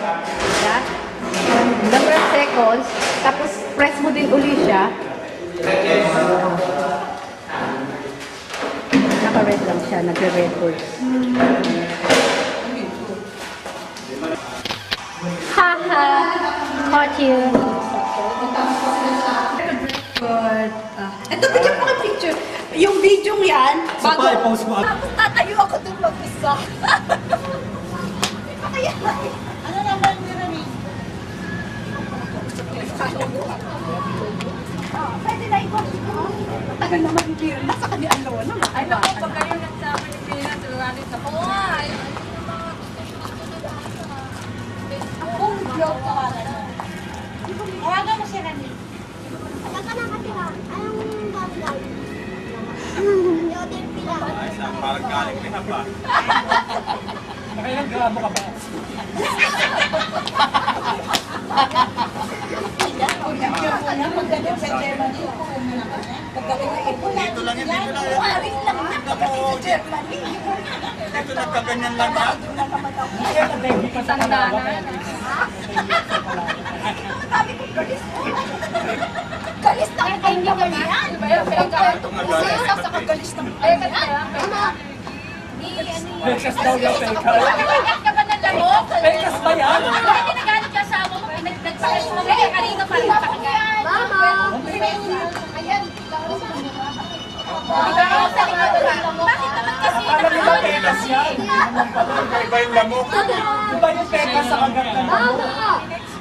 Siya. Number of seconds. Tapos press mo din uli siya. Naka-red lang siya. Nagre-record. Haha! Caught you. Good. Ito, bigyan mo ka picture. Yung video yan, bago. I-post mo. Tapos tatayo ako dun mag-isa. Kaya, ano naman yun na rin? Pwede na i-post ko. Matagal naman yung video. Nasa kanya ang lawa naman. Ay, naku, pag kayo nagsama ni Pina, tulunganin sa buhay. Kung vlog ka ka na. Tawagan mo si Rani. Saan ka nakatira? Anong bablog? Yodin pila. Parang galing ka pa. Nakailang gramo ka ba? Dito lang yan, dito lang yan. Dito nagkaganyan lang yan. Tanda na. Galis na ako hindi ka yan. Sa kagalis ng Breakfast daw yung fake. Nagalit ka ba ng lamok? Fake ba yan? Hindi nagalit ka sa mo. Nagsasabi mo kaya kanina pa rin sa kanya. Mama! Ayan. Bakit naman kasi Alam mo ba pekas yan? Iba yung lamok. Iba yung pekas sa kagat ng lamok.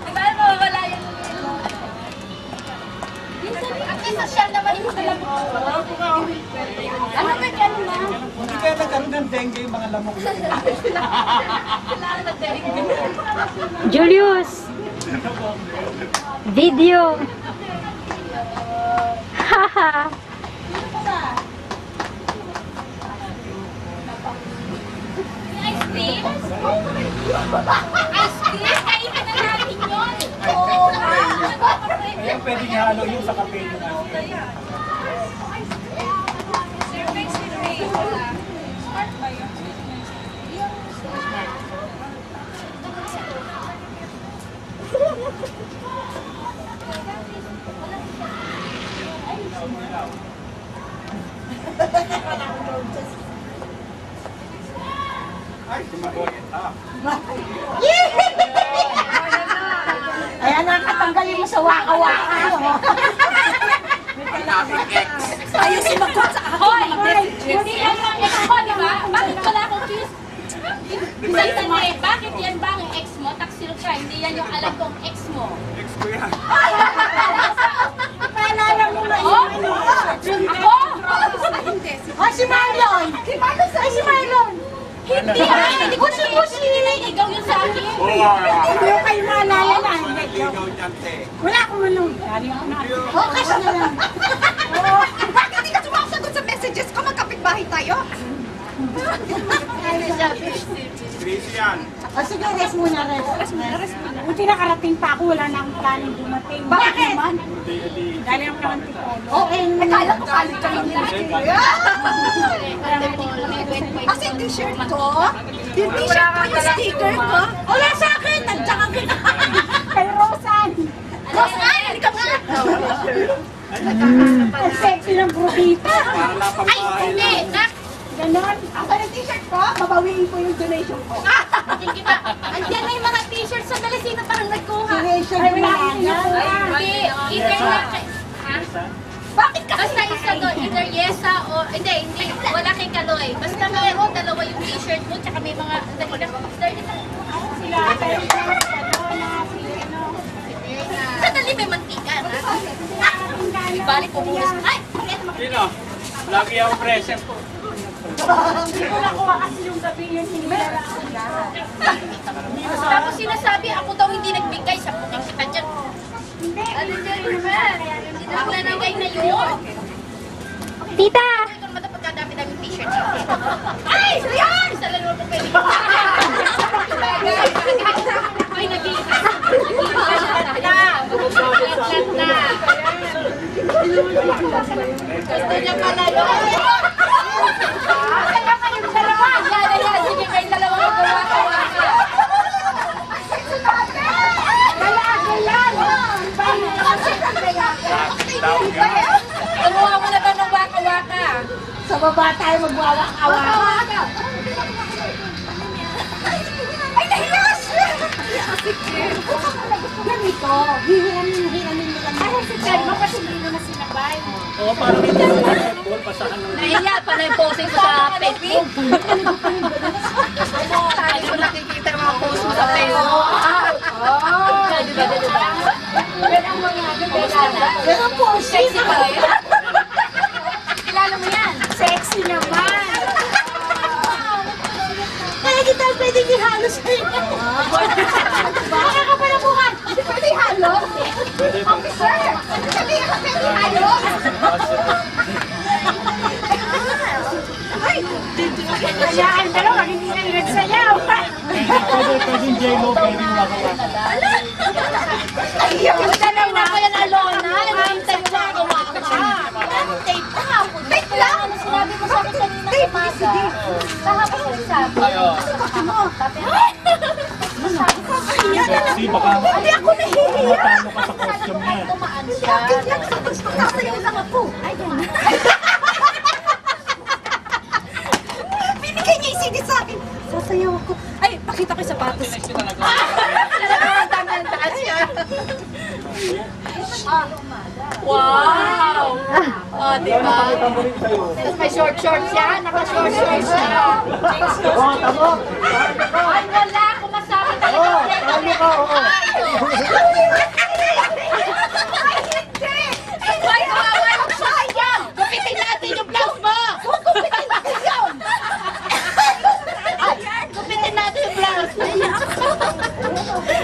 Di ba mawawala yung... At least social naman yung lamok. Ano ba yan na? Hindi kaya nagkaroon ng dengue yung mga lamok. Julius! Video! Haha! Ice cream? Ice cream? Kainan na natin yun. Oo. Kaya pwede niya halo yung sa kape yung Survey. Smart ba yun? Ay, sumagoyin. Ayan na, katanggalin mo sa waka-waka. Ayaw sumagot sa akin. Hoy! Hindi yan ang ex mo, di ba? Bakit wala akong kiss? Isang tanong bakit yan ba ang ex mo? Taksil ka, hindi yan yung alam kong ex mo. Ex ko yan. Paalala mo na Oh? yun. Ako? Oh, si Marlon! Ay, si Marlon! Hindi yan! Hindi ko nililigaw yun sa akin. Hindi ko kayo maalala na. Ligaw dyan, te. Wala akong manong. Oh, cash na lang. Bakit hindi ka sumasagot sa messages ko? Magkapit-bahay tayo? Grace yan. O sige, rest muna, rest muna. Buti nakarating pa ako, wala na akong planning dumating. Bakit? Dahil ako naman tiko. Okay, nakala ko kalit kami nila. Kasi yung t-shirt ko, yung t-shirt ko, yung sticker ko, wala sa akin, nandiyan ka gina. Kay Rosan. Rosan, halika nga. Ang sexy ng brutita. Para Ay, hindi! Nak! Ganon. Ako yung t-shirt ko, babawiin ko yung donation ko. Hindi kita. Andiyan na yung mga t-shirts. Sandali, sino parang nagkuha? Donation ko na yan. Hindi. Either na... Ha? Bakit ka? Basta isa doon. Either Yesa o... Hindi. Wala kay Kaloy. Basta meron dalawa yung t-shirt mo. Tsaka may mga... Sila, pero Sandali, may mantika. Ibalik ko muna. Ay! Sino? Lagi ako present po. hindi ko nakuha kasi yung gabi yun, hindi na lang ako lahat. Tapos sinasabi, ako daw hindi nagbigay. Sa puting kita dyan. Ano dyan, Ruben? Naglalagay na yun. Tita! Ito naman dapat kadami-dami t-shirt. Ay! Yan! Sa lalo ko pwede. Ay, nag-iigas. Gusto niya pala yun. Kaya kayong dalawa. Yan, yan. Sige, kayong dalawa magawa-gawa ka. Bababa tayo magwawak-awak. Ay, nahiya siya! Ganito, hihiramin mo lang. Ay, si Ted mo kasi hindi mo na sinabay. Oo, parang hindi mo basketball, pasahan ng... Nahiya pa na yung posting ko sa Facebook. Tayo ko nakikita yung mga post mo sa Facebook. Diba? Pero po, Sexy pa rin. Kilala mo yan. sexy naman. Kaya kita pwedeng ihalos kayo. Baka ka pala bukan. Hindi pwede ihalo. Officer! Hindi ka pwede ihalo. Kayaan ka lang, hindi na nagsayaw. Pwedeng J-Lo, pwedeng Waka. Yung dalawa ko yan, Alona. Nag-intay mo mga gawaka. Tape na hapon. Tape lang? Ano sinabi mo sa akin kanina umaga? Kahapon ko nagsabi. Kasi baka Hindi ako nahihiya. matalo ka sa costume niya. Tumaan siya. Nakasayaw lang ako. Ay, gano'n. Binigay niya yung CD sa akin. Sasayaw ako. Ay, pakita ko yung sapatos. Tandaan siya. Wow! Oh, di ba? Tapos may short siya. Naka-short siya. Ay, wala. Kumasabi talaga. Talo ka, oo. Ay, kawawa yung sayang! Gupitin natin yung blouse mo! Gupitin natin yun! Gupitin natin yung blouse!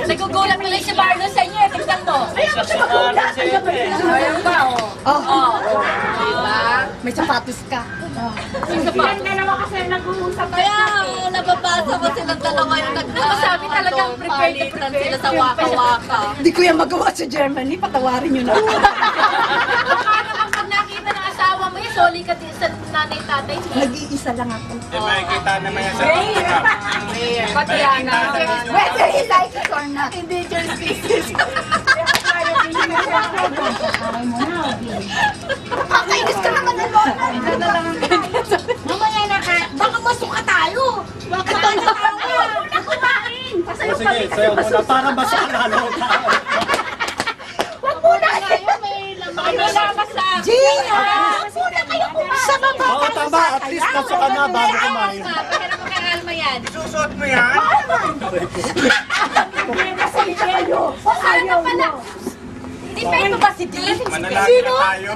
Nagugulat pala si Marlo sa inyo. Tignan mo. Ayaw ba, oh? Diba? May sapatos ka. Silang dalawa kasi nag-uusap. Kaya, nababasa mo silang dalawa yung nagsasabi talagang prepared na prepared sila sa waka-waka. Hindi ko yan magawa sa Germany. Patawarin nyo na. Pag nakita ng asawa mo yun, soli ka din sa nanay-tatay mo. Nag-iisa lang ako. Makikita naman yan sa camera. Pati yan na. Whether he likes it or not. Hindi dyan business. Kakainis ka naman ng Lola. Mamaya na ka. Baka masuka tayo. Baka tayo na kumain. O sige, sayo mo na. Para basa ka lalo ka. Huwag muna kayo. Gina! Muna kayo kumain. Sa baba. Oo, tama. At least nasuka na bago kumain. Pero kung kakalma yan. Susuot mo yan? Sana pala. Hindi pa ito ba si D? Manalagi na tayo.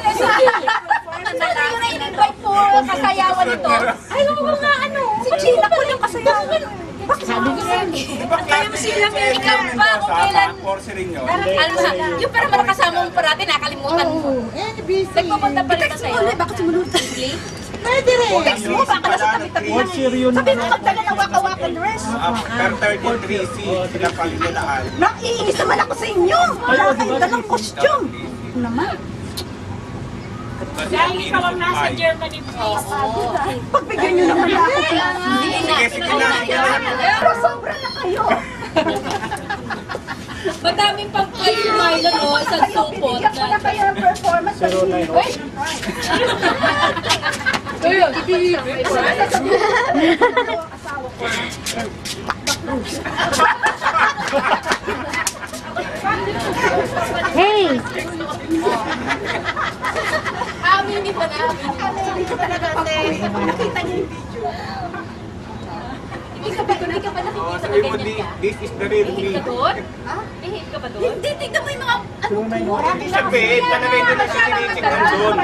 Sana yung na-invite po kasayawan nito. Ay, oo nga ano. Si Gina ko yung kasayawan. Sabi ko sa'yo. Di ba klase Ikaw pa kung kailan. Force rin yun. Alma, yung para makasama mo parati, nakalimutan mo. busy. Nagpupunta pa rin ba sa'yo? Bakit sumunod? Late? Pwede rin. Text mo, baka nasa tabi-tabi lang. Force yun. Sabi mo, magdala ng waka-waka dress. Per 33C, sila palilaan. Nakiinis naman ako sa inyo. Wala kayong dalang costume. Naman. Dahil ikaw ang nasa Germany, please. Pagbigyan nyo naman ako. Hindi na. Sige na. Pero sobra na kayo. Madaming pang kayo, Milo, no? Isang supot Bigyan ko na kayo ng performance. 09. Wait! Ayun, Hey! Amin, hindi pa na. Hindi ko talaga nakita niyo yung video. Ibig sabihin ko na ikaw pa nakikita Sabi na mo, ganyan ka. this is the real Ihit me. ka doon? Ihit ka ba doon? Hindi, tignan mo yung mga Ibig sabihin, talaga hindi na sinitignan doon.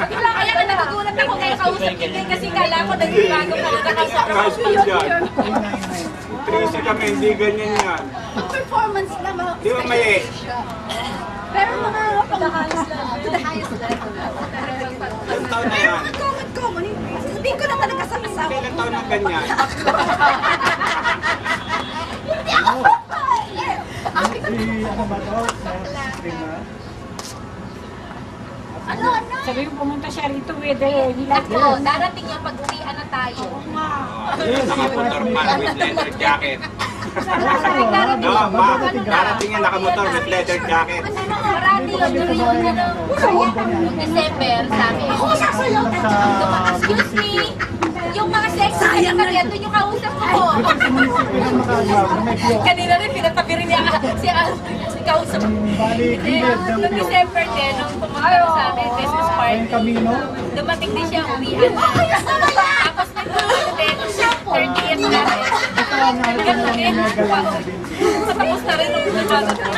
Wala, kaya ka nakagulat ako kaya kausap kita kasi kala ko nagbago pa na nakasama. High school yan. 3C kami, hindi ganyan yan. performance na mga... Di ba may Pero mga To the highest level. Ilang taon na yan? common. Sabihin ko na talaga sa asawa. Ilang taon na ganyan? Sabi ko pumunta siya rito with he like Ako, darating yung pag-uwian na tayo. tayo. Nakamotor pa with leather jacket. No, darating yan nakamotor with leather jacket. Marami yun, yun, Noong December, sabi. Ako sasayaw. Excuse me, yung mga sexy na kanya, doon yung kausap ko. Kanina rin, pinatabi rin niya si kausap ko. Noong December din, nung pumunta ko sa amin, Christmas party, dumating din siya, uwihan na. Tapos nagpunta din, 30th natin. Tapos na rin nung lumalot ko.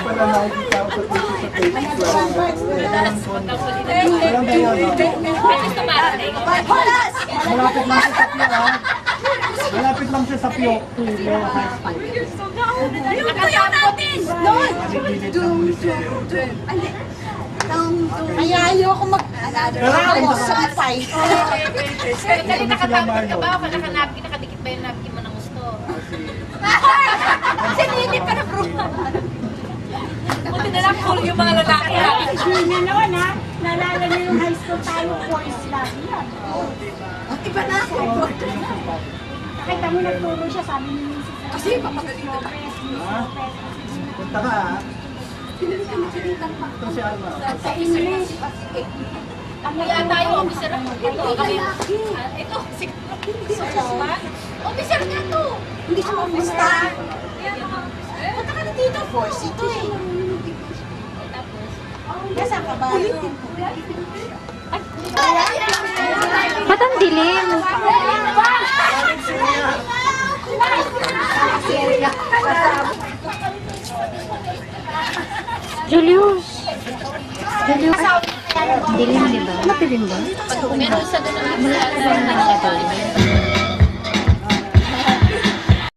Malapit lang siya sa Pio. High School. Nakasama natin! Kaya ayoko mag-ramos sa atay. Dali nakatapos ka ba? O nakadikit ba yung napkin mo ng gusto? Sinilip ka na bro! Buti na lang cool yung mga lalaki natin. Yun na naman ha. Naalala niyo yung high school tayo, boys lang yan. Iba na. Nakita mo nagturo siya, sabi ni Mrs. Kasi papagaling na. Punta ka ha. Ito si Alma. Sa English. Kaya tayo, officer ako. Ito, si officer nga to. Hindi siya mamusta. Punta ka na dito, force ito eh. Nasa ka ba? Ba't ang dilim? Julius. Julius. Dilim, di ba? Matilim ba? Meron sa doon ang